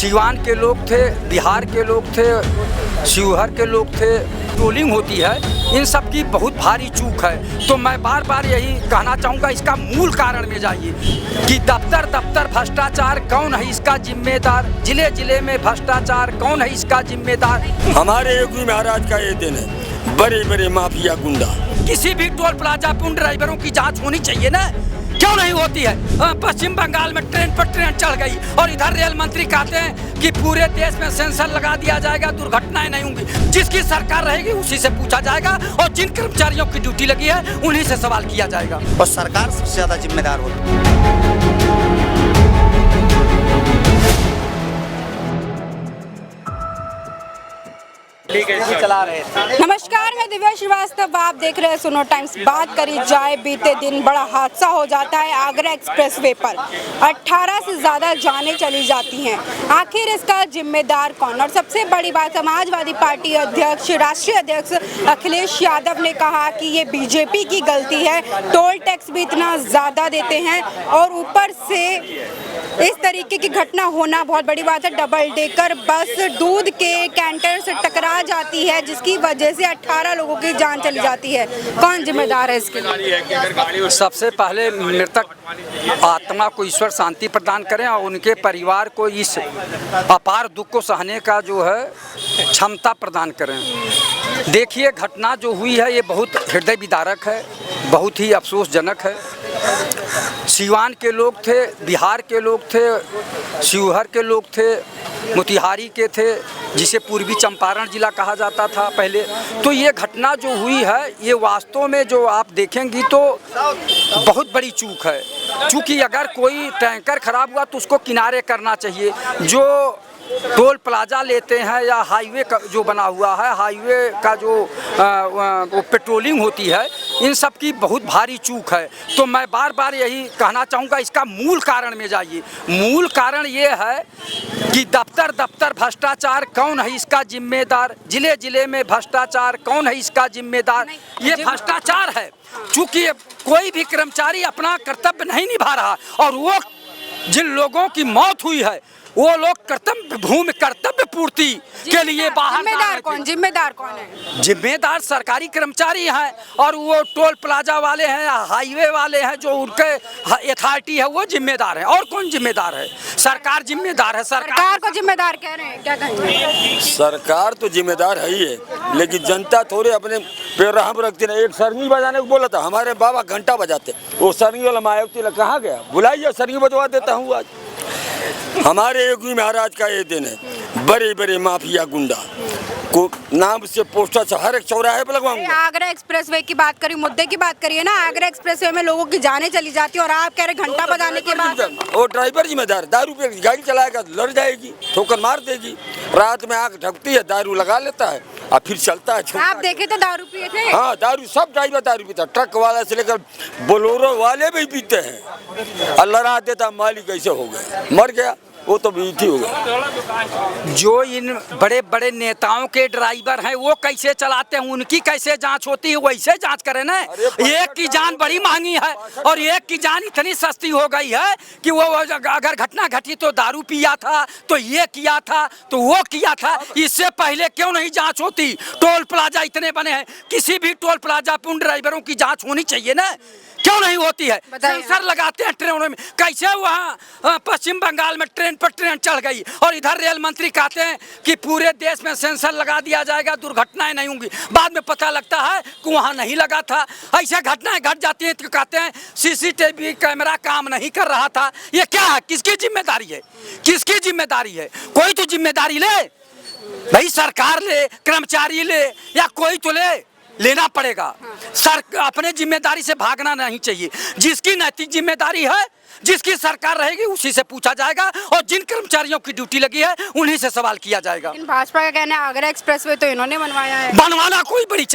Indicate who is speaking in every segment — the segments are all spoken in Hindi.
Speaker 1: सीवान के लोग थे, बिहार के लोग थे, शिवहर के लोग थे। ट्रोलिंग होती है, इन सब की बहुत भारी चूक है। तो मैं बार बार यही कहना चाहूँगा, इसका मूल कारण में जाइए कि दफ्तर दफ्तर भ्रष्टाचार, कौन है इसका जिम्मेदार? जिले जिले में भ्रष्टाचार, कौन है इसका जिम्मेदार?
Speaker 2: हमारे योगी महाराज का ये दिन है। बड़े बड़े माफिया गुंडा,
Speaker 1: किसी भी टोल प्लाजा पुन ड्राइवरों की जांच होनी चाहिए ना, क्यों नहीं होती है? पश्चिम बंगाल में ट्रेन पर ट्रेन चढ़ गई और इधर रेल मंत्री कहते हैं कि पूरे देश में सेंसर लगा दिया जाएगा, दुर्घटनाएं नहीं होंगी। जिसकी सरकार रहेगी उसी से पूछा जाएगा और जिन कर्मचारियों की ड्यूटी लगी है उन्हीं से सवाल किया जाएगा।
Speaker 3: और सरकार सबसे ज्यादा जिम्मेदार होती है।
Speaker 1: चला रहे थे।
Speaker 4: नमस्कार, मैं दिव्या श्रीवास्तव, आप देख रहे हैं सुनो टाइम्स। बात करी जाए, बीते दिन बड़ा हादसा हो जाता है आगरा एक्सप्रेसवे पर। 18 से ज्यादा जानें चली जाती हैं। आखिर इसका जिम्मेदार कौन? और सबसे बड़ी बात, समाजवादी पार्टी अध्यक्ष, राष्ट्रीय अध्यक्ष अखिलेश यादव ने कहा कि ये बीजेपी की गलती है, टोल टैक्स भी इतना ज्यादा देते हैं और ऊपर से इस तरीके की घटना होना बहुत बड़ी बात है। डबल डेकर बस दूध के कैंटर से टकरा जाती है, जिसकी वजह से 18 लोगों की जान चली जाती है। कौन जिम्मेदार है इसके लिए?
Speaker 1: सबसे पहले मृतक आत्मा को ईश्वर शांति प्रदान करें और उनके परिवार को इस अपार दुख को सहने का जो है क्षमता प्रदान करें। देखिए, घटना जो हुई है ये बहुत हृदय विदारक है, बहुत ही अफसोसजनक है। सीवान के लोग थे, बिहार के लोग थे, शिवहर के लोग थे, मोतिहारी के थे, जिसे पूर्वी चंपारण जिला कहा जाता था पहले। तो ये घटना जो हुई है ये वास्तव में जो आप देखेंगी तो बहुत बड़ी चूक है। चूँकि अगर कोई टैंकर खराब हुआ तो उसको किनारे करना चाहिए। जो टोल प्लाजा लेते हैं या हाईवे का जो बना हुआ है, हाईवे का जो वो पेट्रोलिंग होती है, इन सब की बहुत भारी चूक है। तो मैं बार बार यही कहना चाहूँगा, इसका मूल कारण में जाइए। मूल कारण ये है कि दफ्तर दफ्तर भ्रष्टाचार, कौन है इसका जिम्मेदार? जिले जिले में भ्रष्टाचार, कौन है इसका जिम्मेदार? ये भ्रष्टाचार है। चूँकि कोई भी कर्मचारी अपना कर्तव्य नहीं निभा रहा और वो जिन लोगों की मौत हुई है वो लोग कर्तव्य पूर्ति के लिए बाहर।
Speaker 4: जिम्मेदार कौन है?
Speaker 1: जिम्मेदार सरकारी कर्मचारी हैं और वो टोल प्लाजा वाले हैं, हाईवे वाले हैं, जो उनके अथॉरिटी है वो जिम्मेदार है। और कौन जिम्मेदार है? सरकार जिम्मेदार है।
Speaker 4: सरकार को जिम्मेदार कह रहे हैं, क्या कहेंगे?
Speaker 2: सरकार तो जिम्मेदार है ही है, लेकिन जनता थोड़े अपने पैराम रखती है। एक सरंगी बजाने को बोला था, हमारे बाबा घंटा बजाते, वो सरंगी वाला मायावती कहाँ गया? बुलाइए, सरंगी बजवा देता हूँ आज। हमारे योगी महाराज का ये दिन है। बड़े बड़े माफिया गुंडा को नाम से पोस्टर से हर एक चौराहे पर लगवाऊंगा।
Speaker 4: आगरा एक्सप्रेसवे की बात करी, मुद्दे की बात करिए ना। आगरा एक्सप्रेसवे में लोगों की जानें चली जाती है और आप कह रहे घंटा बजाने के बाद।
Speaker 2: वो ड्राइवर जिम्मेदार, दारू पे गाड़ी चलाएगा लड़ जाएगी, ठोकर मार देगी। रात में आग ढकती है, दारू लगा लेता है और फिर चलता है।
Speaker 4: आप देखे थे दारू पिए थे?
Speaker 2: हाँ, दारू, सब ड्राइवर दारू पीता, ट्रक वाला से लेकर बोलोरो वाले भी पीते हैं। अल्लाह रात देता, मालिक ऐसे हो गए, मर गया, वो तो बीती हो गया।
Speaker 1: जो इन बड़े बड़े नेताओं के ड्राइवर हैं वो कैसे चलाते हैं, उनकी कैसे जांच होती है, वैसे जांच करें ना। एक की जान बड़ी महंगी है और एक की जान इतनी सस्ती हो गई है कि वो अगर घटना घटी तो दारू पिया था, तो ये किया था, तो वो किया था। इससे पहले क्यों नहीं जांच होती? टोल प्लाजा इतने बने हैं, किसी भी टोल प्लाजा पर उन ड्राइवरों की जांच होनी चाहिए ना, क्यों नहीं होती है? सेंसर लगाते हैं ट्रेनों में। कैसे वहाँ पश्चिम बंगाल में ट्रेन पर ट्रेन चढ़ गई और इधर रेल मंत्री कहते हैं कि पूरे देश में सेंसर लगा दिया जाएगा, दुर्घटनाएं नहीं होंगी। बाद में पता लगता है कि वहाँ नहीं लगा था। ऐसे घटनाएं घट जाती हैं तो कहते हैं सीसीटीवी कैमरा काम नहीं कर रहा था। ये क्या है? किसकी जिम्मेदारी है? किसकी जिम्मेदारी है? कोई तो जिम्मेदारी ले भाई, सरकार ले, कर्मचारी ले, या कोई तो लेना पड़ेगा। सर अपने जिम्मेदारी से भागना नहीं चाहिए। जिसकी नैतिक जिम्मेदारी है, जिसकी सरकार रहेगी उसी से पूछा जाएगा और जिन कर्मचारियों की ड्यूटी लगी है उन्हीं से सवाल किया जाएगा।
Speaker 4: भाजपा का कहना है आगरा एक्सप्रेसवे तो इन्होंने बनवाया है।
Speaker 1: बनवाना कोई बड़ी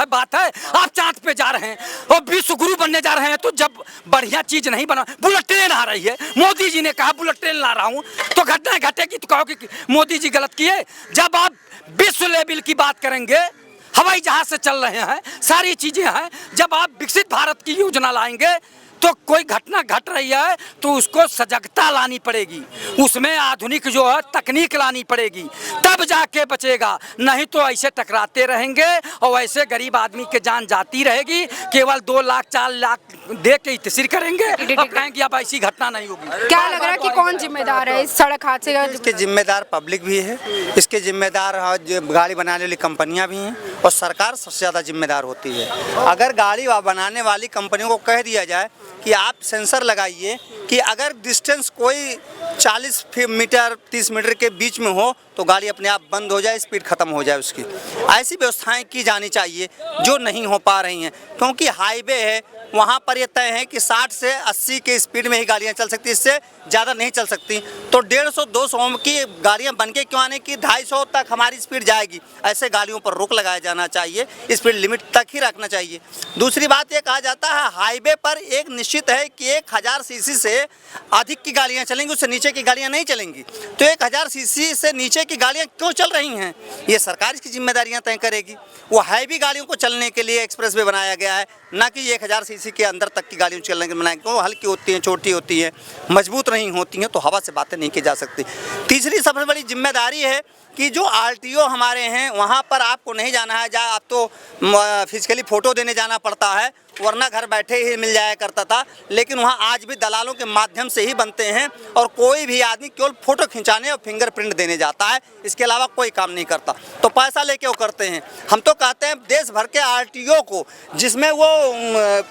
Speaker 1: बात है? आप चांद पे जा रहे हैं और विश्व गुरु बनने जा रहे हैं, तो जब बढ़िया चीज नहीं बना, बुलेट ट्रेन आ रही है, मोदी जी ने कहा बुलेट ट्रेन ला रहा हूँ, तो घटना घटेगी तो कहोगे कि मोदी जी गलत किए। जब आप विश्व लेवल की बात करेंगे, हवाई जहाज से चल रहे हैं, सारी चीजें हैं, जब आप विकसित भारत की योजना लाएंगे तो कोई घटना घट रही है तो उसको सजगता लानी पड़ेगी, उसमें आधुनिक जो है तकनीक लानी पड़ेगी, तब जाके बचेगा। नहीं तो ऐसे टकराते रहेंगे और ऐसे गरीब आदमी के जान जाती रहेगी। केवल 2 लाख 4 लाख दे के इतसिर करेंगे और कहेंगे अब ऐसी घटना नहीं होगी।
Speaker 4: क्या लग रहा है कि कौन जिम्मेदार है इस सड़क हादसे का?
Speaker 3: इसके जिम्मेदार पब्लिक भी है, इसके जिम्मेदार गाड़ी बनाने वाली कंपनियां भी हैं और सरकार सबसे ज़्यादा जिम्मेदार होती है। अगर गाड़ी बनाने वाली कंपनियों को कह दिया जाए कि आप सेंसर लगाइए कि अगर डिस्टेंस कोई 40 मीटर 30 मीटर के बीच में हो तो गाड़ी अपने आप बंद हो जाए, स्पीड खत्म हो जाए उसकी। ऐसी व्यवस्थाएं की जानी चाहिए जो नहीं हो पा रही हैं, क्योंकि हाईवे है, वहाँ पर ये तय है कि 60 से 80 के स्पीड में ही गाड़ियाँ चल सकती, इससे ज़्यादा नहीं चल सकती। तो 150-200 की गाड़ियाँ बन के क्यों आने की 250 तक हमारी स्पीड जाएगी। ऐसे गाड़ियों पर रोक लगाया जाना चाहिए, स्पीड लिमिट तक ही रखना चाहिए। दूसरी बात ये कहा जाता है हाईवे पर एक निश्चित है कि 1000 सीसी से अधिक की गाड़ियाँ चलेंगी, उससे नीचे की गाड़ियाँ नहीं चलेंगी। तो 1000 सीसी से नीचे की गाड़ियाँ क्यों चल रही हैं, ये सरकार इसकी जिम्मेदारियाँ तय करेगी। वो हैवी गाड़ियों को चलने के लिए एक्सप्रेस वे बनाया गया है, ना कि 1000 सीसी के अंदर तक की गाड़ियों चलने के बनाया गया। वो हल्की होती हैं, छोटी होती हैं, मजबूत नहीं होती हैं, तो हवा से बातें नहीं की जा सकती। तीसरी सबसे बड़ी जिम्मेदारी है कि जो आरटीओ हमारे हैं वहाँ पर आपको नहीं जाना है, जहाँ आप तो फिजिकली फ़ोटो देने जाना पड़ता है, वरना घर बैठे ही मिल जाया करता था। लेकिन वहाँ आज भी दलालों के माध्यम से ही बनते हैं और कोई भी आदमी केवल फ़ोटो खिंचाने और फिंगरप्रिंट देने जाता है, इसके अलावा कोई काम नहीं करता। तो पैसा लेके वो करते हैं। हम तो कहते हैं देश भर के आरटीओ को, जिसमें वो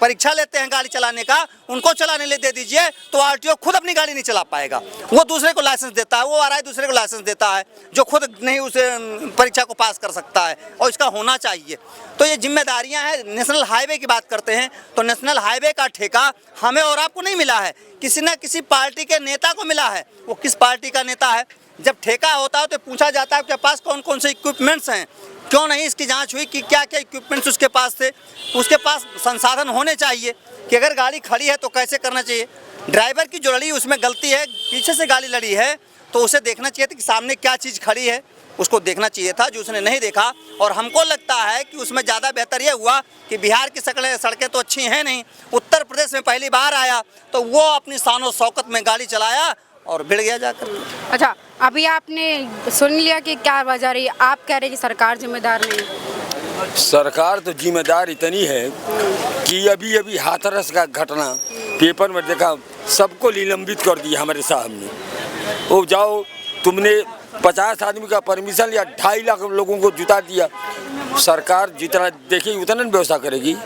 Speaker 3: परीक्षा लेते हैं गाड़ी चलाने का, उनको चलाने ले दे दीजिए, तो आरटीओ खुद अपनी गाड़ी नहीं चला पाएगा। वो दूसरे को लाइसेंस देता है, वो आरआई दूसरे को लाइसेंस देता है जो खुद नहीं उसे परीक्षा को पास कर सकता है, और इसका होना चाहिए। तो ये जिम्मेदारियां हैं। नेशनल हाईवे की बात करते हैं तो नेशनल हाईवे का ठेका हमें और आपको नहीं मिला है, किसी न किसी पार्टी के नेता को मिला है। वो किस पार्टी का नेता है? जब ठेका होता है तो पूछा जाता है आपके पास कौन कौन से इक्विपमेंट्स हैं, क्यों नहीं इसकी जांच हुई कि क्या क्या इक्विपमेंट्स उसके पास थे। उसके पास संसाधन होने चाहिए कि अगर गाड़ी खड़ी है तो कैसे करना चाहिए। ड्राइवर की जो लड़ी उसमें गलती है, पीछे से गाड़ी लड़ी है तो उसे देखना चाहिए था कि सामने क्या चीज़ खड़ी है, उसको देखना चाहिए था, जो उसने नहीं देखा। और हमको लगता है कि उसमें ज़्यादा बेहतर ये हुआ कि बिहार की सड़कें तो अच्छी हैं नहीं, उत्तर प्रदेश में पहली बार आया तो वो अपनी शान और शौकत में गाड़ी चलाया और भिड़ गया जाकर। अच्छा,
Speaker 4: अभी आपने सुन लिया कि क्या वजह रही, आप कह रहे हैं कि सरकार जिम्मेदार नहीं।
Speaker 2: सरकार तो जिम्मेदार इतनी है कि अभी अभी हाथरस का घटना पेपर में देखा, सबको निलंबित कर दिया हमारे साहब ने। वो जाओ, तुमने 50 आदमी का परमिशन लिया, 2.5 लाख लोगों को जुटा दिया। सरकार जितना देखेगी उतना व्यवस्था करेगी,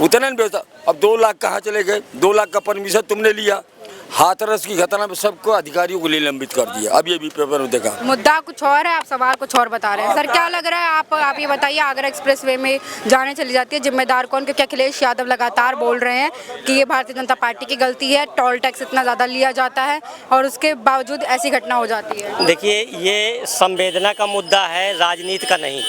Speaker 2: उतना व्यवस्था। अब 2 लाख कहाँ चले गए? 2 लाख का परमिशन तुमने लिया, हाथरस की घटना में सबको अधिकारियों को निलंबित कर दिया। अभी पेपर में देखा।
Speaker 4: मुद्दा कुछ और है, आप सवाल कुछ और बता रहे हैं। सर क्या लग रहा है, आप ये बताइए, आगरा एक्सप्रेसवे में जाने चली जाती है, जिम्मेदार कौन? क्योंकि अखिलेश यादव लगातार बोल रहे हैं कि ये भारतीय जनता पार्टी की गलती है, टोल टैक्स इतना ज़्यादा लिया जाता है और उसके बावजूद ऐसी घटना हो जाती है।
Speaker 5: देखिए, ये संवेदना का मुद्दा है, राजनीति का नहीं।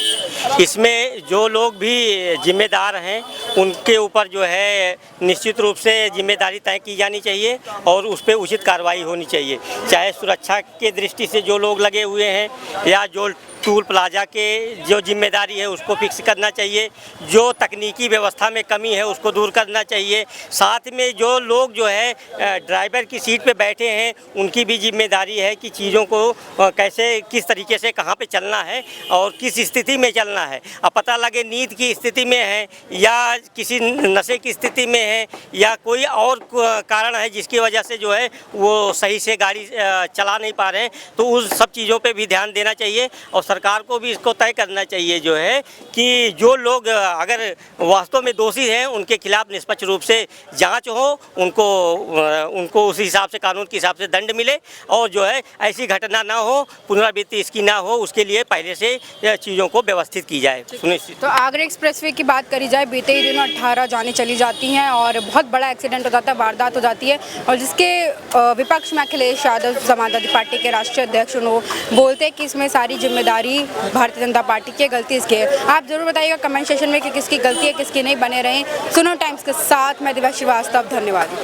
Speaker 5: इसमें जो लोग भी जिम्मेदार हैं उनके ऊपर जो है निश्चित रूप से जिम्मेदारी तय की जानी चाहिए और उस पर उचित कार्रवाई होनी चाहिए। चाहे सुरक्षा के दृष्टि से जो लोग लगे हुए हैं या जो टूल प्लाजा के जो जिम्मेदारी है उसको फिक्स करना चाहिए, जो तकनीकी व्यवस्था में कमी है उसको दूर करना चाहिए। साथ में जो लोग जो है ड्राइवर की सीट पे बैठे हैं उनकी भी जिम्मेदारी है कि चीज़ों को कैसे किस तरीके से कहाँ पे चलना है और किस स्थिति में चलना है। अब पता लगे नींद की स्थिति में है या किसी नशे की स्थिति में है या कोई और कारण है जिसकी वजह से जो है वो सही से गाड़ी चला नहीं पा रहे हैं, तो उस सब चीज़ों पर भी ध्यान देना चाहिए। और सरकार को भी इसको तय करना चाहिए जो है कि जो लोग अगर वास्तव में दोषी हैं उनके खिलाफ निष्पक्ष रूप से जांच हो, उनको उस हिसाब से कानून के हिसाब से दंड मिले और जो है ऐसी घटना ना हो, पुनरावृत्ति इसकी ना हो, उसके लिए पहले से चीज़ों को व्यवस्थित की जाए सुनिश्चित।
Speaker 4: तो आगरा एक्सप्रेसवे की बात करी जाए, बीते ही दिनों 18 जाने चली जाती हैं और बहुत बड़ा एक्सीडेंट हो जाता है, वारदात हो जाती है और जिसके विपक्ष में अखिलेश यादव समाजवादी पार्टी के राष्ट्रीय अध्यक्ष बोलते हैं कि इसमें सारी जिम्मेदारी भारतीय जनता पार्टी की गलती इसकी है। आप जरूर बताइएगा कमेंट सेक्शन में कि किसकी गलती है, किसकी नहीं। बने रहें सुनो टाइम्स के साथ। मैं दिव्या श्रीवास्तव, धन्यवाद।